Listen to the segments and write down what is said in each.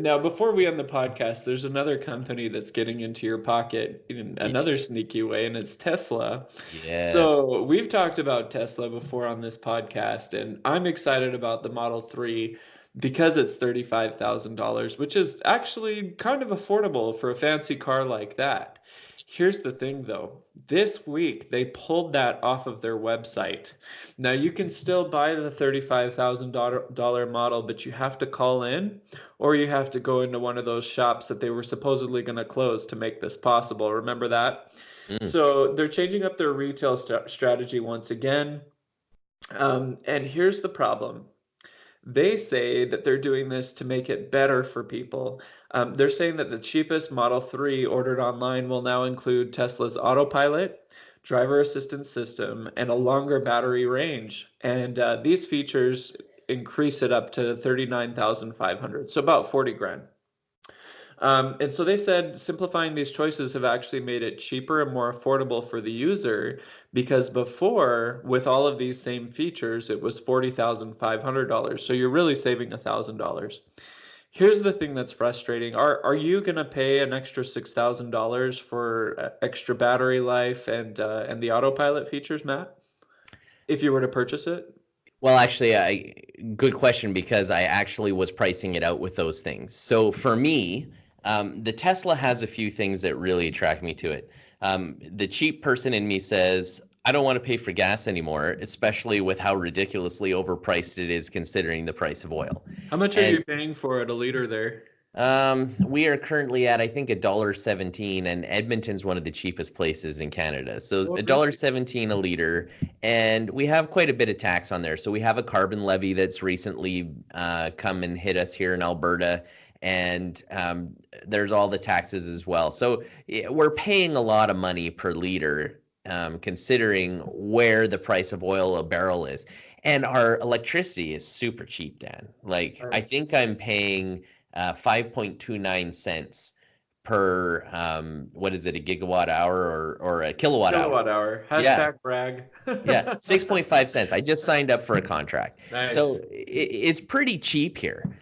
Now, before we end the podcast, there's another company that's getting into your pocket in another sneaky way, and it's Tesla. Yes. So we've talked about Tesla before on this podcast, and I'm excited about the Model 3 because it's $35,000, which is actually kind of affordable for a fancy car like that. Here's the thing, though. This week, they pulled that off of their website. Now, you can still buy the $35,000 model, but you have to call in or you have to go into one of those shops that they were supposedly going to close to make this possible. Remember that? Mm. So they're changing up their retail strategy once again. And here's the problem. They say that they're doing this to make it better for people. They're saying that the cheapest Model 3 ordered online will now include Tesla's Autopilot, driver assistance system, and a longer battery range. And these features increase it up to 39,500, so about 40 grand. And so they said simplifying these choices have actually made it cheaper and more affordable for the user because before, with all of these same features, it was $40,500. So you're really saving $1,000. Here's the thing that's frustrating. Are you going to pay an extra $6,000 for extra battery life and the autopilot features, Matt, if you were to purchase it? Well, actually, good question because I actually was pricing it out with those things. So for me, the Tesla has a few things that really attract me to it. The cheap person in me says, I don't want to pay for gas anymore, especially with how ridiculously overpriced it is considering the price of oil. How much are you paying for it a liter there? We are currently at, I think, $1.17, and Edmonton's one of the cheapest places in Canada. So $1.17 a liter, and we have quite a bit of tax on there. So we have a carbon levy that's recently come and hit us here in Alberta, and there's all the taxes as well. So we're paying a lot of money per liter, considering where the price of oil a barrel is. And our electricity is super cheap, Dan. Like, I think I'm paying 5.29 cents per what is it, a gigawatt hour or a kilowatt hour? Kilowatt hour. Hashtag brag. Yeah, 6.5 cents. I just signed up for a contract. Nice. So it's pretty cheap here.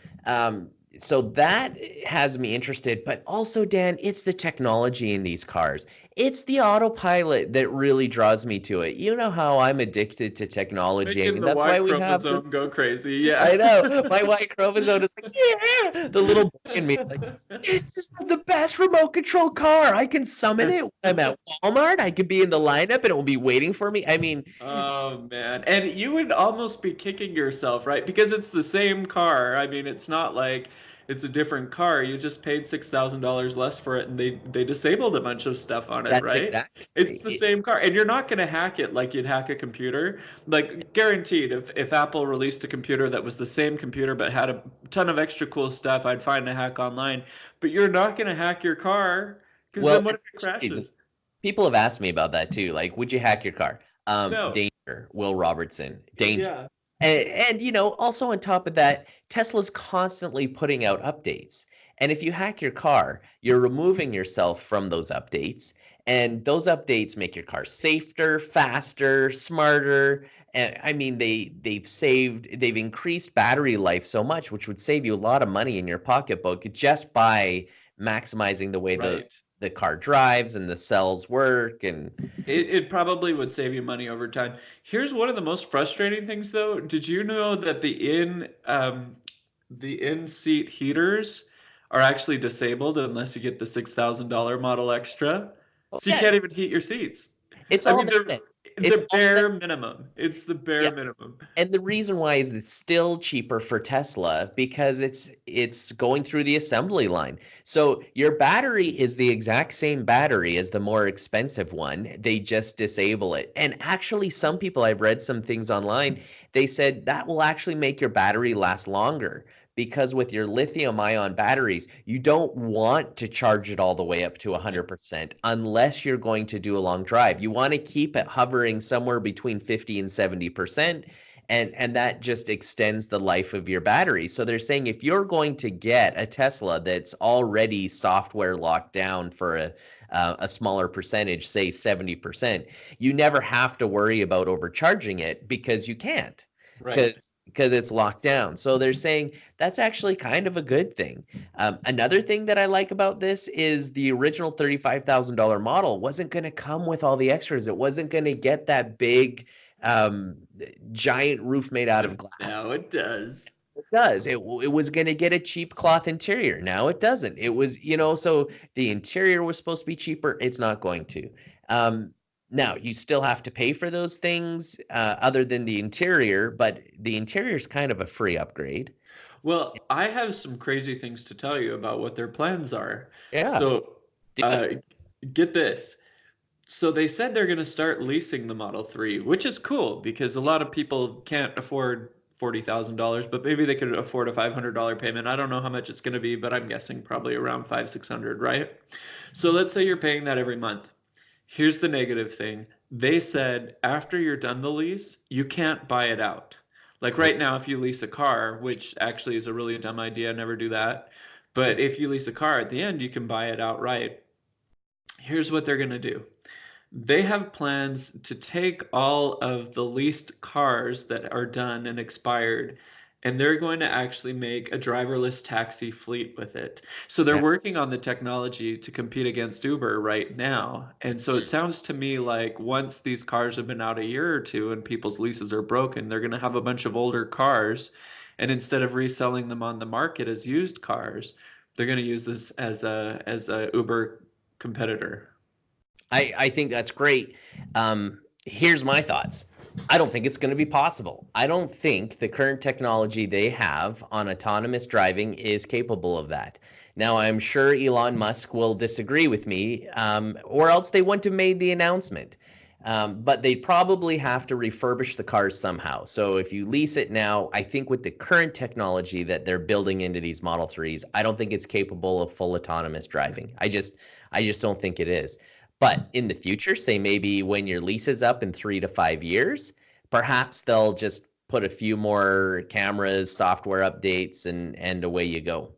So that has me interested, but also, Dan, it's the technology in these cars. It's the autopilot that really draws me to it. You know how I'm addicted to technology. Making the that's Y why we have chromosome go crazy. Yeah, I know. My Y chromosome is like, yeah. The little boy in me is like, this is the best remote control car. I can summon it when I'm at Walmart. I could be in the lineup and it will be waiting for me. I mean, oh man, and you would almost be kicking yourself, right? Because it's the same car. I mean, it's not like it's a different car. You just paid $6,000 less for it, and they disabled a bunch of stuff on it, that's right? exactly. It's the same car, and you're not going to hack it like you'd hack a computer. Like guaranteed, if Apple released a computer that was the same computer but had a ton of extra cool stuff, I'd find a hack online. But you're not going to hack your car because then what if it crashes? People have asked me about that too. Like, would you hack your car? No. Danger, Will Robertson. Danger. Yeah. And also on top of that, Tesla's constantly putting out updates. And if you hack your car, you're removing yourself from those updates. And those updates make your car safer, faster, smarter. And I mean, they've increased battery life so much, which would save you a lot of money in your pocketbook just by maximizing the way the car drives and the cells work. And it probably would save you money over time. Here's one of the most frustrating things, though. Did you know that the in-seat heaters are actually disabled unless you get the $6,000 Model Extra? So you can't even heat your seats. It's the bare minimum. It's the bare minimum. And the reason why is it's still cheaper for Tesla because it's going through the assembly line. So your battery is the exact same battery as the more expensive one. They just disable it. And actually, some people, I've read some things online, they said that will actually make your battery last longer. Because with your lithium-ion batteries, you don't want to charge it all the way up to 100% unless you're going to do a long drive. You want to keep it hovering somewhere between 50 and 70%, and that just extends the life of your battery. So they're saying if you're going to get a Tesla that's already software locked down for a smaller percentage, say 70%, you never have to worry about overcharging it because you can't. Right. because it's locked down. So they're saying that's actually kind of a good thing. Another thing that I like about this is the original $35,000 model wasn't going to come with all the extras. It wasn't going to get that big um, giant roof made out of glass. Now it does. It does. It was going to get a cheap cloth interior. Now it doesn't. It was, so the interior was supposed to be cheaper. It's not going to. Now you still have to pay for those things other than the interior, but the interior is kind of a free upgrade. Well, I have some crazy things to tell you about what their plans are. Yeah. So, Do it. uh, get this. So they said they're going to start leasing the Model 3, which is cool because a lot of people can't afford $40,000, but maybe they could afford a $500 payment. I don't know how much it's going to be, but I'm guessing probably around 500-600, right? So let's say you're paying that every month. Here's the negative thing. They said after you're done the lease, you can't buy it out. Like right now, if you lease a car, which actually is a really dumb idea, never do that. But if you lease a car at the end, you can buy it outright. Here's what they're going to do. They have plans to take all of the leased cars that are done and expired, and they're going to actually make a driverless taxi fleet with it. So they're Yeah. working on the technology to compete against Uber right now. And so it sounds to me like once these cars have been out a year or two and people's leases are broken, they're going to have a bunch of older cars. And instead of reselling them on the market as used cars, they're going to use this as a Uber competitor. I think that's great. Here's my thoughts. I don't think it's going to be possible. I don't think the current technology they have on autonomous driving is capable of that. Now, I'm sure Elon Musk will disagree with me, or else they wouldn't have made the announcement. But they probably have to refurbish the cars somehow. So if you lease it now, I think with the current technology that they're building into these Model 3s, I don't think it's capable of full autonomous driving. I just don't think it is. But in the future, say maybe when your lease is up in 3 to 5 years, perhaps they'll just put a few more cameras, software updates, and away you go.